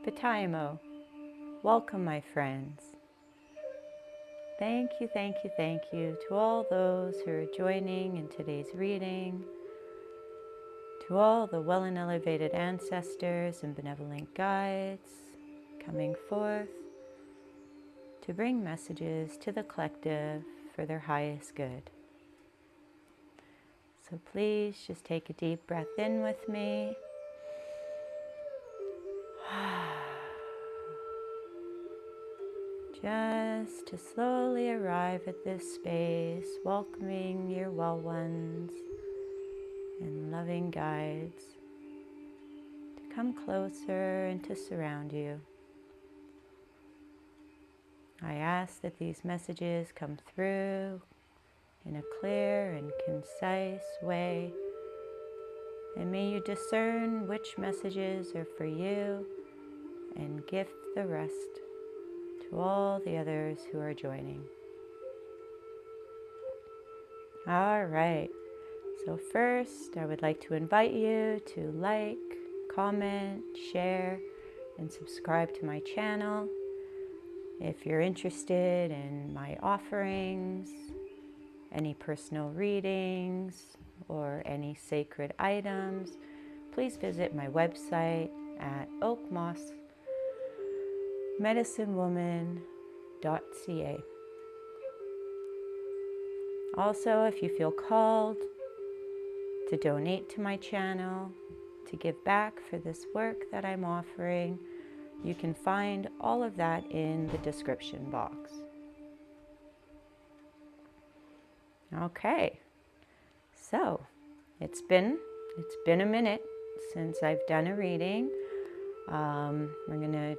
Betaimo. Welcome, my friends. Thank you, thank you, thank you to all those who are joining in today's reading, to all the well and elevated ancestors and benevolent guides coming forth to bring messages to the collective for their highest good. So please just take a deep breath in with me. Just to slowly arrive at this space, welcoming your well ones and loving guides to come closer and to surround you. I ask that these messages come through in a clear and concise way, and may you discern which messages are for you and gift the rest to all the others who are joining. All right, so first I would like to invite you to like, comment, share, and subscribe to my channel. If you're interested in my offerings, any personal readings, or any sacred items, please visit my website at oakmossmedicinewoman.ca. Also, if you feel called to donate to my channel, to give back for this work that I'm offering, you can find all of that in the description box. Okay, so it's been a minute since I've done a reading. We're gonna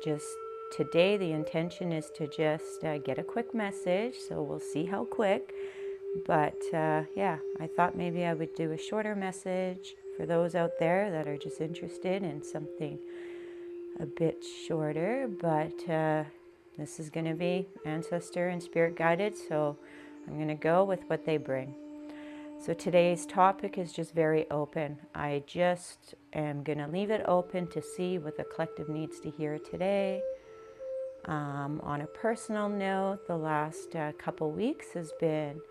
today the intention is to just get a quick message, so we'll see how quick. But yeah, I thought maybe I would do a shorter message for those out there that are just interested in something a bit shorter. But this is going to be ancestor and spirit guided, so I'm going to go with what they bring. So today's topic is just very open. I just am going to leave it open to see what the collective needs to hear today. On a personal note, the last couple weeks has been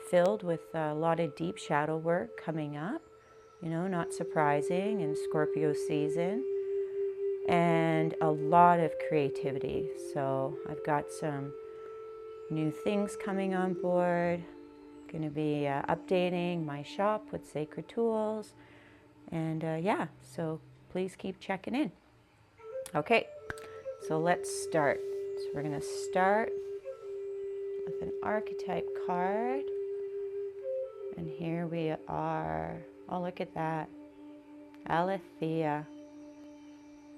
filled with a lot of deep shadow work coming up, not surprising in Scorpio season, and a lot of creativity. So I've got some new things coming on board. Going to be updating my shop with sacred tools, and yeah, so please keep checking in. Okay, so let's start. So we're going to start with an archetype card. And here we are. Oh, look at that. Aletheia.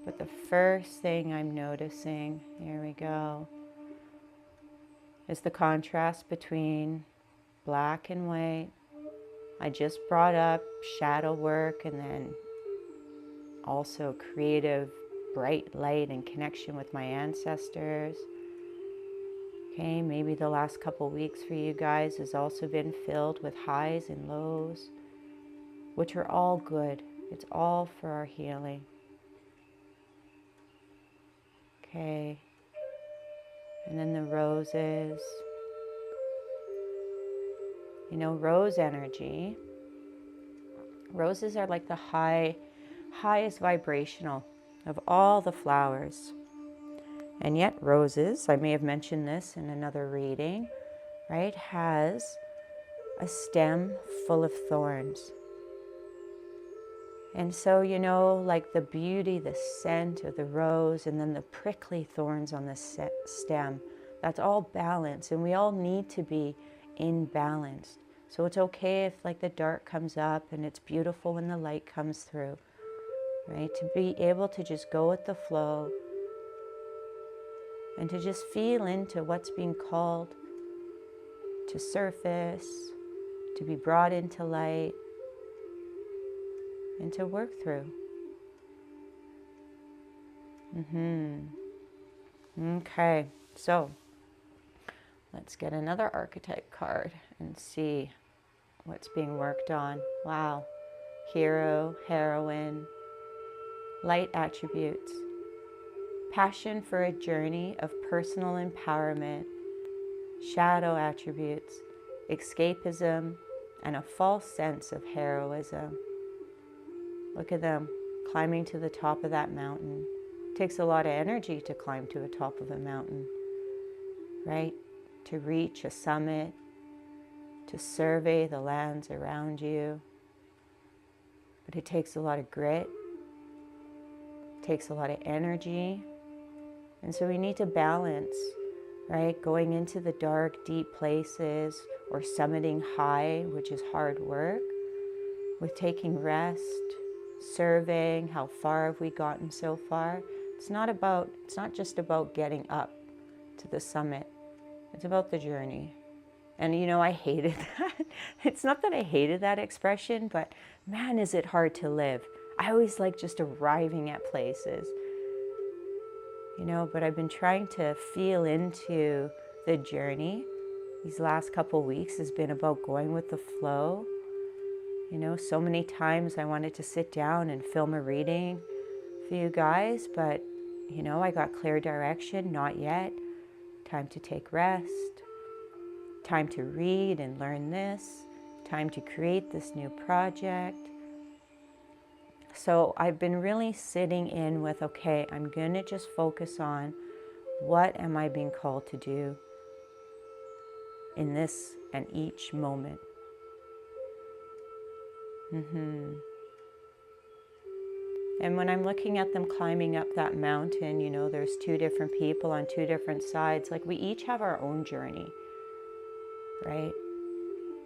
But the first thing I'm noticing, here we go, is the contrast between black and white. I just brought up shadow work and then also creative bright light and connection with my ancestors. Okay, maybe the last couple weeks for you guys has also been filled with highs and lows, which are all good. It's all for our healing. Okay, and then the roses. Rose energy. Roses are like the highest vibrational of all the flowers. And yet roses, I may have mentioned this in another reading, right, has a stem full of thorns. And so, like the beauty, the scent of the rose, and then the prickly thorns on the stem, that's all balance. And we all need to be in balance. So it's okay if like the dark comes up, and it's beautiful when the light comes through, right? To be able to just go with the flow and to just feel into what's being called to surface, to be brought into light, and to work through. Okay, so let's get another archetype card and see what's being worked on. Wow, hero, heroine, light attributes. passion for a journey of personal empowerment, shadow attributes, escapism, and a false sense of heroism. Look at them climbing to the top of that mountain. It takes a lot of energy to climb to the top of a mountain, right? To reach a summit, to survey the lands around you. But it takes a lot of grit, it takes a lot of energy. And so we need to balance, right? Going into the dark, deep places or summiting high, which is hard work, with taking rest, surveying how far have we gotten so far. It's not just about getting up to the summit. It's about the journey. And you know, I hated that. It's not that I hated that expression, but man, is it hard to live. I always like just arriving at places, you know, but I've been trying to feel into the journey. These last couple weeks has been about going with the flow. You know, so many times I wanted to sit down and film a reading for you guys, but you know, I got clear direction, not yet. Time to take rest. Time to read and learn this. Time to create this new project. So I've been really sitting in with, okay, I'm going to just focus on what am I being called to do in this and each moment. And when I'm looking at them climbing up that mountain, you know, there's two different people on two different sides. Like, we each have our own journey, right?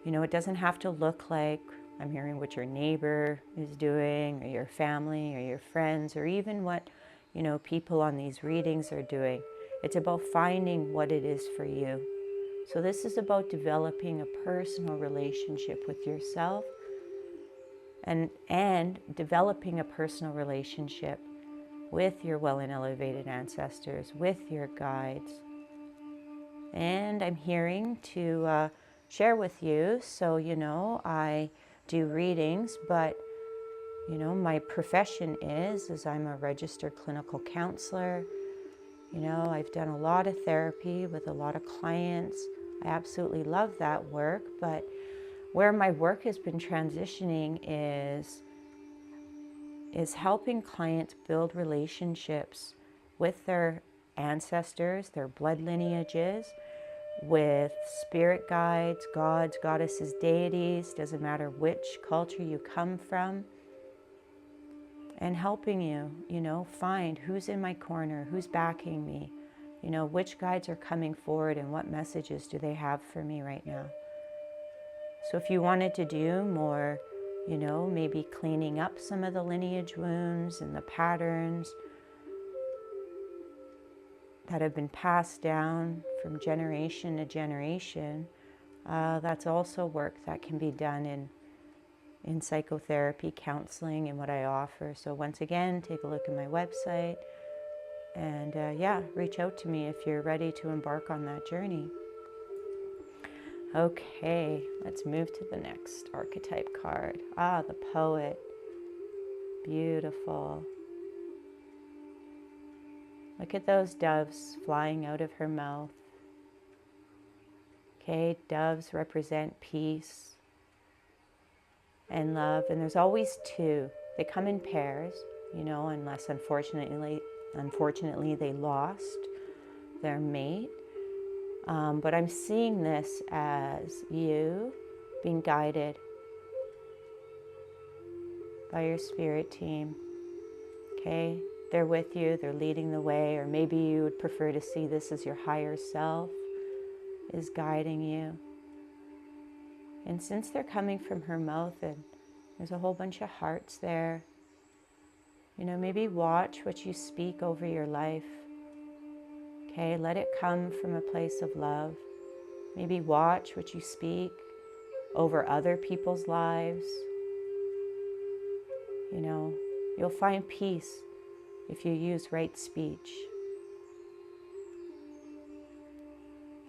You know, it doesn't have to look like I'm hearing what your neighbor is doing, or your family, or your friends, or even what, you know, people on these readings are doing. It's about finding what it is for you. So this is about developing a personal relationship with yourself, and developing a personal relationship with your well and elevated ancestors, with your guides. And I'm hearing to share with you. So, you know, I do readings, but, you know, my profession is I'm a registered clinical counselor. You know, I've done a lot of therapy with a lot of clients. I absolutely love that work, but where my work has been transitioning is helping clients build relationships with their ancestors, their blood lineages, with spirit guides, gods, goddesses, deities, doesn't matter which culture you come from, and helping you, you know, find who's in my corner, who's backing me, you know, which guides are coming forward and what messages do they have for me right now. So if you wanted to do more, you know, maybe cleaning up some of the lineage wounds and the patterns that have been passed down from generation to generation, that's also work that can be done in psychotherapy, counseling, and what I offer. So once again, take a look at my website, and yeah, reach out to me if you're ready to embark on that journey. Okay, let's move to the next archetype card. The poet. Beautiful. Look at those doves flying out of her mouth. Okay, doves represent peace and love, and there's always two. They come in pairs, you know, unless unfortunately they lost their mate. But I'm seeing this as you being guided by your spirit team. Okay, they're with you, they're leading the way, or maybe you would prefer to see this as your higher self is guiding you. And since they're coming from her mouth, and there's a whole bunch of hearts there, you know, maybe watch what you speak over your life. Okay, let it come from a place of love. Maybe watch what you speak over other people's lives. You know, you'll find peace if you use right speech.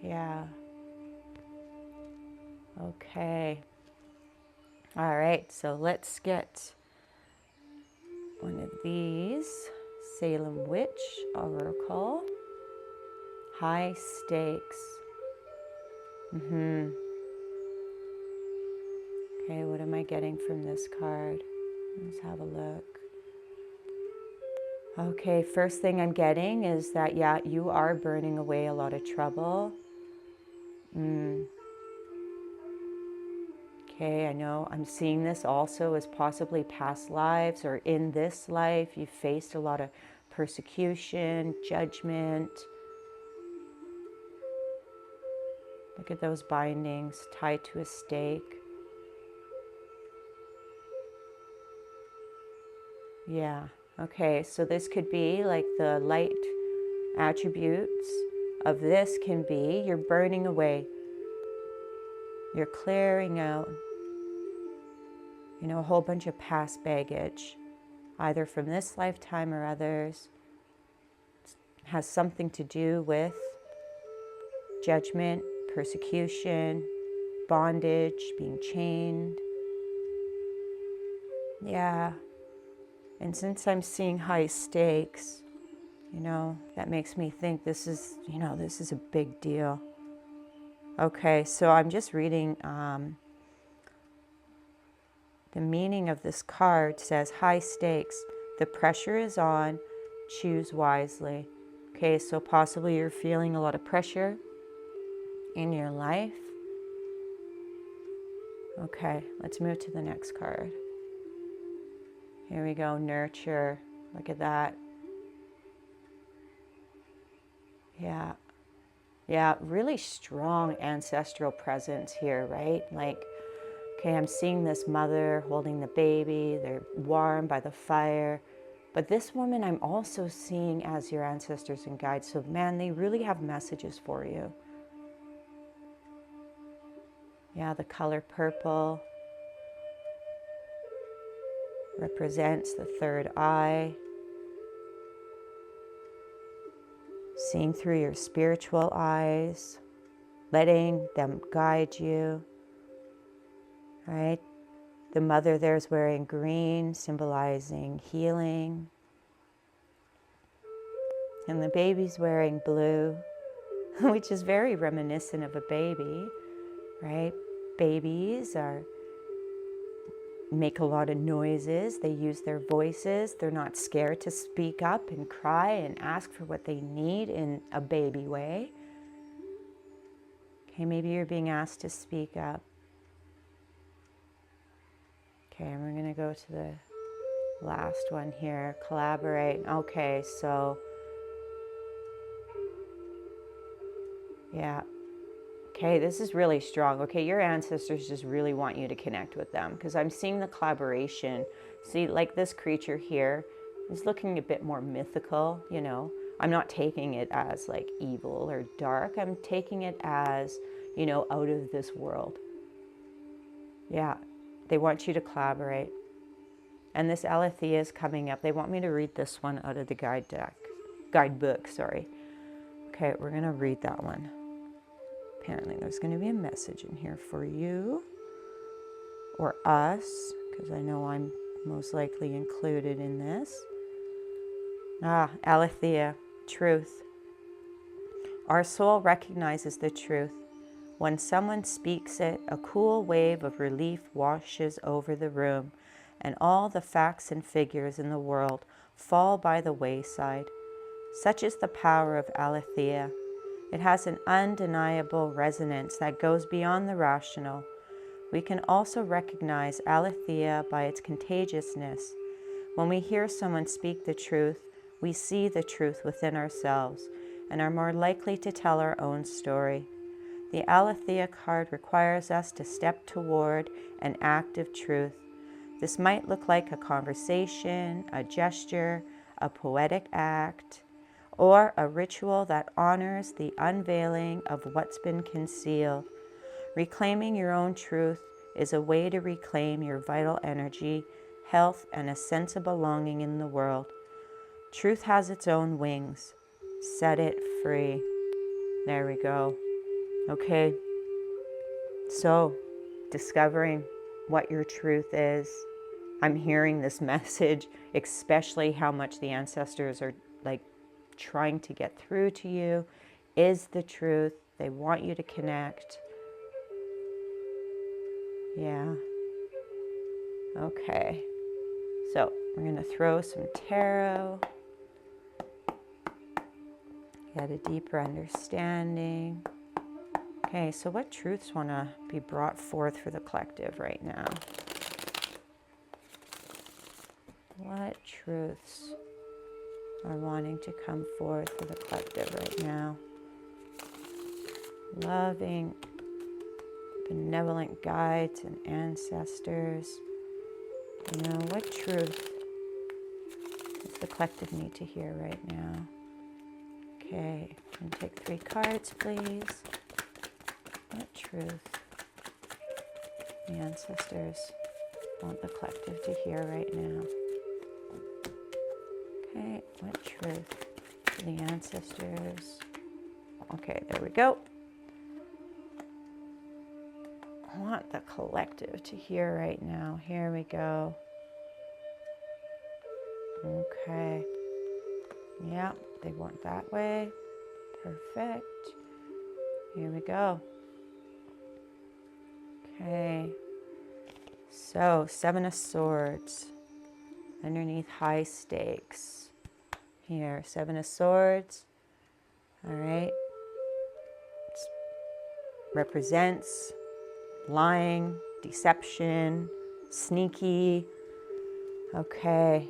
Yeah. Okay. All right, so let's get one of these Salem Witch Oracle. High stakes. Okay, what am I getting from this card? Let's have a look. Okay, first thing I'm getting is that, yeah, you are burning away a lot of trouble. Okay, I know I'm seeing this also as possibly past lives, or in this life you faced a lot of persecution, judgment. Look at those bindings tied to a stake. Yeah, okay, so this could be like the light attributes of this can be you're burning away, you're clearing out, a whole bunch of past baggage, either from this lifetime or others. It has something to do with judgment, persecution, bondage, being chained. Yeah, and since I'm seeing high stakes, that makes me think this is a big deal. Okay, so I'm just reading the meaning of this card. Says high stakes. The pressure is on. Choose wisely. Okay, so possibly you're feeling a lot of pressure in your life. Okay, let's move to the next card. Here we go, nurture. Look at that. Yeah, really strong ancestral presence here, right? Like, okay, I'm seeing this mother holding the baby. They're warm by the fire. But this woman I'm also seeing as your ancestors and guides. So, man, they really have messages for you. Yeah, the color purple represents the third eye. Seeing through your spiritual eyes, letting them guide you, right? The mother there is wearing green, symbolizing healing. And the baby's wearing blue, which is very reminiscent of a baby, right? Babies make a lot of noises. They use their voices. They're not scared to speak up and cry and ask for what they need in a baby way. Okay, maybe you're being asked to speak up. Okay, and we're going to go to the last one here. Collaborate. Okay, so yeah. Okay, this is really strong. Okay, your ancestors just really want you to connect with them, because I'm seeing the collaboration. See, like this creature here is looking a bit more mythical, I'm not taking it as like evil or dark. I'm taking it as, out of this world. Yeah, they want you to collaborate. And this Alethea is coming up. They want me to read this one out of the guidebook, sorry. Okay, we're going to read that one. Apparently there's going to be a message in here for you or us, because I know I'm most likely included in this. Alethea, truth. Our soul recognizes the truth. When someone speaks it, a cool wave of relief washes over the room, and all the facts and figures in the world fall by the wayside. Such is the power of Alethea. It has an undeniable resonance that goes beyond the rational. We can also recognize Alethea by its contagiousness. When we hear someone speak the truth, we see the truth within ourselves and are more likely to tell our own story. The Alethea card requires us to step toward an act of truth. This might look like a conversation, a gesture, a poetic act, or a ritual that honors the unveiling of what's been concealed. Reclaiming your own truth is a way to reclaim your vital energy, health, and a sense of belonging in the world. Truth has its own wings. Set it free. There we go. Okay, so discovering what your truth is. I'm hearing this message, especially how much the ancestors are like trying to get through to you, is the truth. They want you to connect. Yeah. Okay. So we're going to throw some tarot. Get a deeper understanding. Okay, so what truths want to be brought forth for the collective right now? What truths are wanting to come forth for the collective right now? Loving, benevolent guides and ancestors. You know, what truth does the collective need to hear right now? Okay, and take 3 cards, please. What truth the ancestors want the collective to hear right now? Okay, what truth do the ancestors... Okay, there we go. I want the collective to hear right now. Here we go. Okay. Yeah, they want that way. Perfect. Here we go. Okay. So, 7 of Swords. Underneath high stakes. Here, 7 of Swords. All right. It represents lying, deception, sneaky. Okay.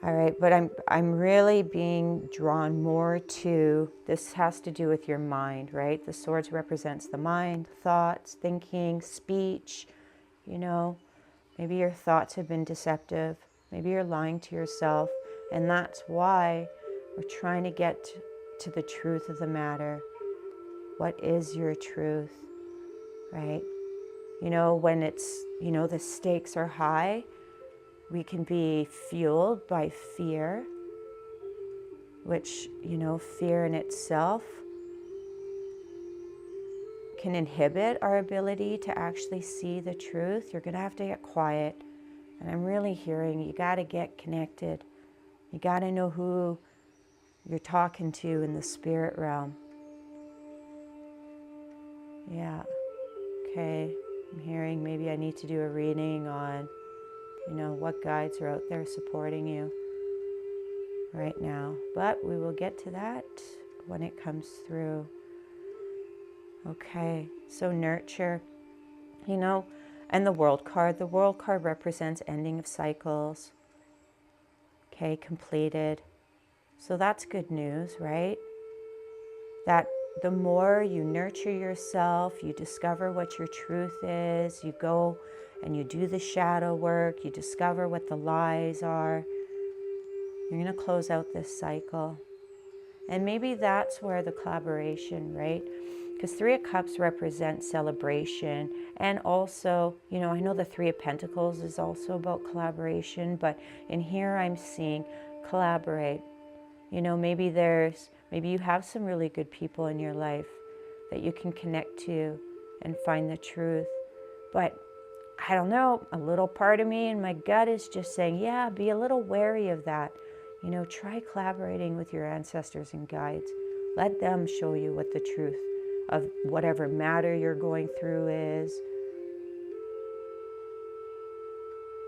All right, but I'm really being drawn more to, this has to do with your mind, right? The swords represents the mind, thoughts, thinking, speech, you know. Maybe your thoughts have been deceptive. Maybe you're lying to yourself. And that's why we're trying to get to the truth of the matter. What is your truth, right? You know, when it's, you know, the stakes are high, we can be fueled by fear, which, you know, fear in itself can inhibit our ability to actually see the truth. You're going to have to get quiet. And I'm really hearing you got to get connected. You got to know who you're talking to in the spirit realm. Yeah. Okay. I'm hearing maybe I need to do a reading on, you know, what guides are out there supporting you right now. But we will get to that when it comes through. Okay, so nurture, you know, and the World card. The World card represents ending of cycles. Okay, completed. So that's good news, right? That the more you nurture yourself, you discover what your truth is, you go and you do the shadow work, you discover what the lies are, you're going to close out this cycle. And maybe that's where the collaboration, right? Because 3 of Cups represents celebration. And also, you know, I know the 3 of Pentacles is also about collaboration, but in here I'm seeing collaborate. You know, maybe you have some really good people in your life that you can connect to and find the truth. But I don't know, a little part of me and my gut is just saying, yeah, be a little wary of that. You know, try collaborating with your ancestors and guides. Let them show you what the truth of whatever matter you're going through is.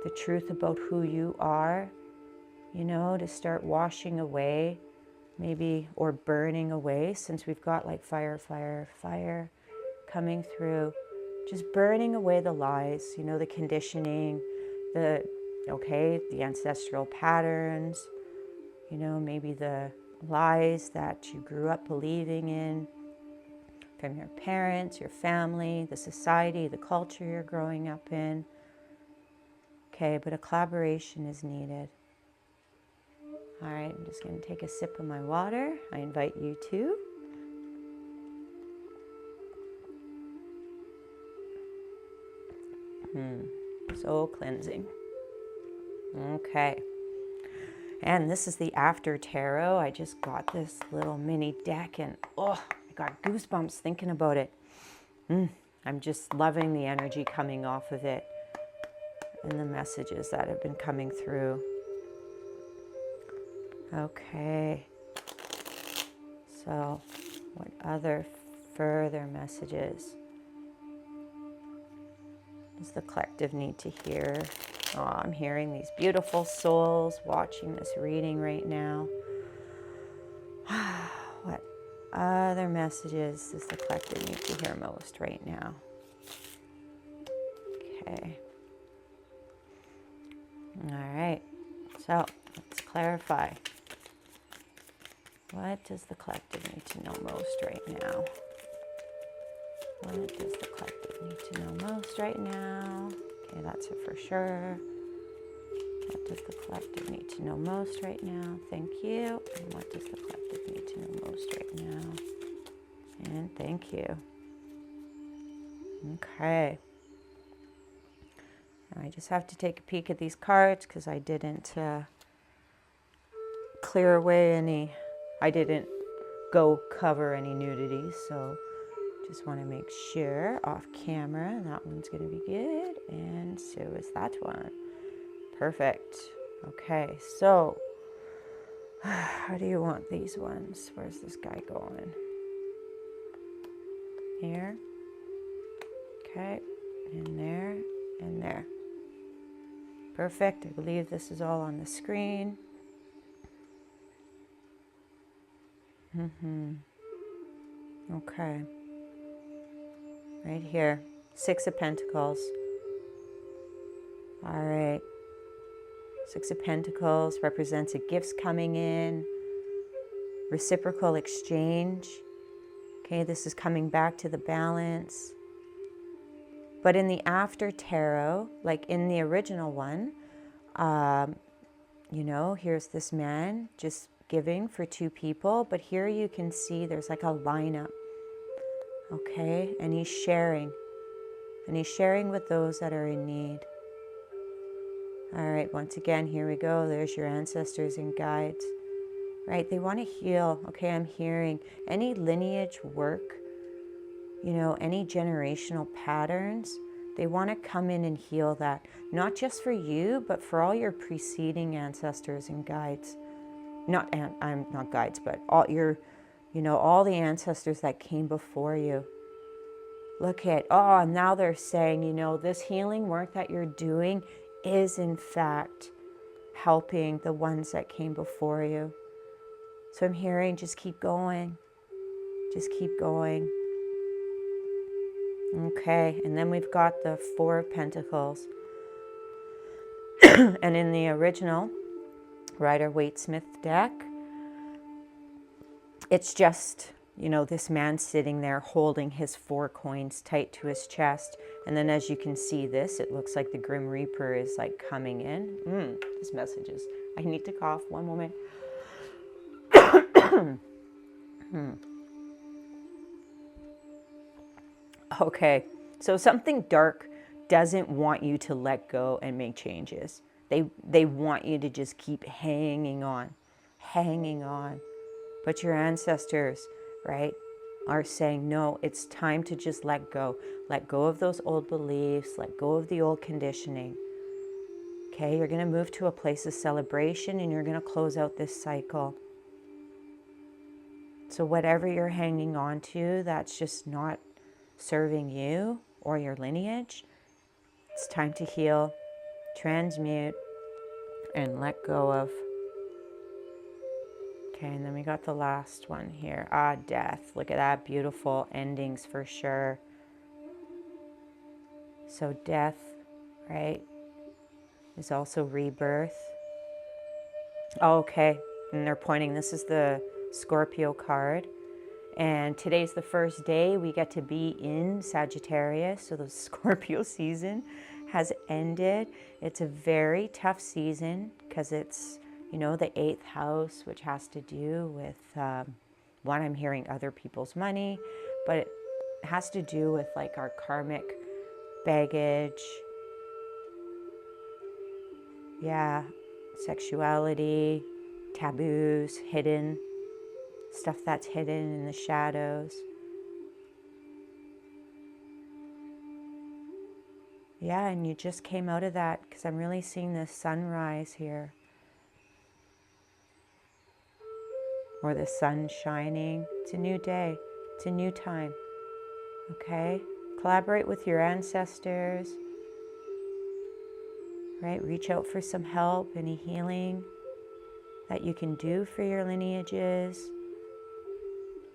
The truth about who you are, you know, to start washing away, maybe, or burning away, since we've got like fire, fire, fire coming through. Just burning away the lies, you know, the conditioning, the ancestral patterns, you know, maybe the lies that you grew up believing in from your parents, your family, the society, the culture you're growing up in. Okay, but a collaboration is needed. All right, I'm just going to take a sip of my water. I invite you to. So cleansing. Okay. And this is the After Tarot. I just got this little mini deck and I got goosebumps thinking about it. I'm just loving the energy coming off of it. in the messages that have been coming through. Okay. So, what other further messages does the collective need to hear? Oh, I'm hearing these beautiful souls watching this reading right now. What other messages does the collective need to hear most right now? Okay. All right. So let's clarify. What does the collective need to know most right now? What does the collective need to know most right now? Okay, that's it for sure. What does the collective need to know most right now? Thank you. And what does the collective need to know most right now? And thank you. Okay. Now I just have to take a peek at these cards because I didn't clear away any, I didn't go cover any nudity, so just want to make sure off camera that one's going to be good, and so is that one. Perfect. Okay, so how do you want these ones? Where's this guy going? Here. Okay, and there, and there. Perfect. I believe this is all on the screen. Okay. Right here. 6 of Pentacles. All right. 6 of Pentacles represents a gifts coming in, reciprocal exchange. Okay, this is coming back to the balance. But in the after tarot, like in the original one, you know, here's this man just giving for 2 people. But here you can see there's like a lineup. Okay, and he's sharing. And he's sharing with those that are in need. All right, once again, here we go. There's your ancestors and guides. Right, they want to heal. Okay, I'm hearing any lineage work, you know, any generational patterns. They want to come in and heal that. Not just for you, but for all your preceding ancestors and guides. I'm not guides, but all your, you know, all the ancestors that came before you. Look at, oh, now they're saying, you know, this healing work that you're doing is in fact helping the ones that came before you. So I'm hearing, just keep going. Just keep going. Okay, and then we've got the 4 of Pentacles. And in the original Rider-Waite-Smith deck, it's just, you know, this man sitting there holding his 4 coins tight to his chest. And then as you can see this, it looks like the Grim Reaper is like coming in. This message is, I need to cough, one moment. Okay, so something dark doesn't want you to let go and make changes. They want you to just keep hanging on, hanging on. But your ancestors, right, are saying, no, it's time to just let go. Let go of those old beliefs, let go of the old conditioning. Okay, you're going to move to a place of celebration and you're going to close out this cycle. So whatever you're hanging on to that's just not serving you or your lineage, it's time to heal, transmute, and let go of. Okay, and then we got the last one here. Death. Look at that. Beautiful endings for sure. So death, right, is also rebirth. Oh, okay, and they're pointing, this is the Scorpio card. And today's the first day we get to be in Sagittarius. So the Scorpio season has ended. It's a very tough season because it's, you know, the 8th house, which has to do with, one, I'm hearing other people's money, but it has to do with like our karmic baggage. Yeah, sexuality, taboos, hidden, stuff that's hidden in the shadows. Yeah, and you just came out of that because I'm really seeing this sunrise here. Or the sun shining. It's a new day. It's a new time. Okay? Collaborate with your ancestors. Right? Reach out for some help, any healing that you can do for your lineages.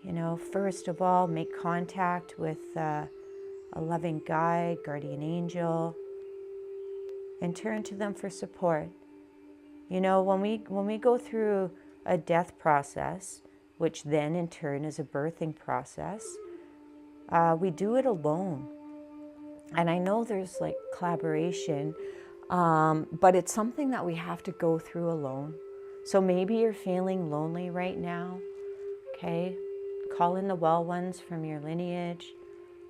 You know, first of all, make contact with a loving guide, guardian angel, and turn to them for support. You know, when we go through a death process, which then in turn is a birthing process, we do it alone. And I know there's like collaboration, but it's something that we have to go through alone. So maybe you're feeling lonely right now, okay? Call in the well ones from your lineage,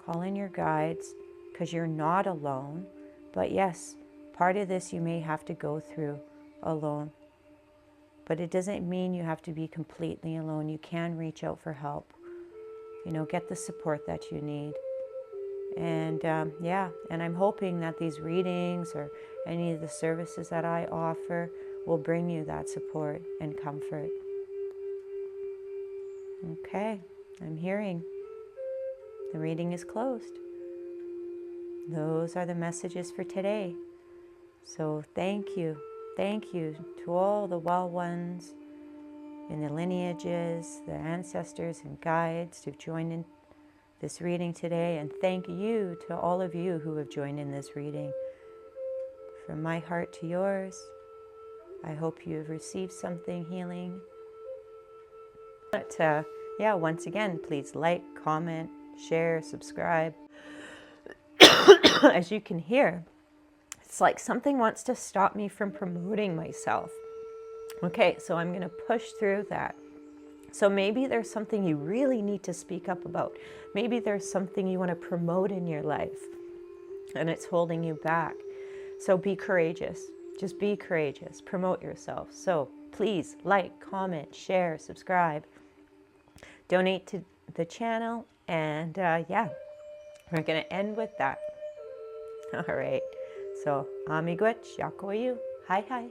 call in your guides, because you're not alone. But yes, part of this you may have to go through alone. But it doesn't mean you have to be completely alone. You can reach out for help. You know, get the support that you need. And yeah, and I'm hoping that these readings or any of the services that I offer will bring you that support and comfort. Okay, I'm hearing the reading is closed. Those are the messages for today. So thank you to all the well ones in the lineages, the ancestors and guides who've joined in this reading today, and thank you to all of you who have joined in this reading. From my heart to yours, I hope you have received something healing. But yeah, once again, please like, comment, share, subscribe. As you can hear, it's like something wants to stop me from promoting myself. Okay, so I'm going to push through that. So maybe there's something you really need to speak up about. Maybe there's something you want to promote in your life and it's holding you back. So be courageous. Just be courageous. Promote yourself. So please like, comment, share, subscribe. Donate to the channel. And yeah, we're going to end with that. All right. So, amiguet, yakoyu. Hi, hi.